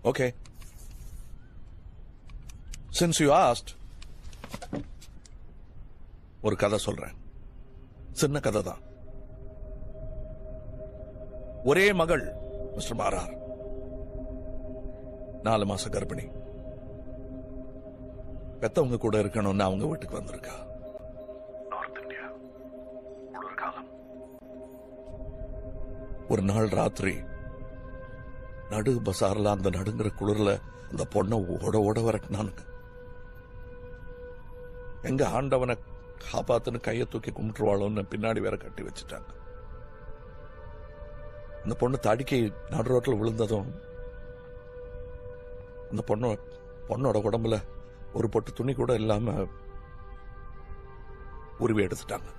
Okay, since you asked, ஒரு கதை சொல்றேன். சின்ன கதை தான். ஒரே மகள் மிஸ்டர் மாரார், 4 மாச கர்ப்பிணி. பெத்தவங்க கூட இருக்கணும்னு அவங்க வீட்டுக்கு வந்திருக்கா. நார்த் இந்தியா, குளிர்காலம். ஒரு நாள் ராத்திரி நடு பசார்ல அந்த நடுங்கிற குளிர்ல அந்த பொண்ணை ஓட ஓட வரட்டினானுங்க. எங்க ஆண்டவனை காப்பாத்துன்னு கையை தூக்கி கும்பிட்டுருவாளோன்னு பின்னாடி வேற கட்டி வச்சுட்டாங்க. அந்த பொண்ணு தடுக்கி நடு ரோட்டில் விழுந்ததும் அந்த பொண்ணோட உடம்புல ஒரு பொட்டு துணி கூட இல்லாம உருவி எடுத்துட்டாங்க.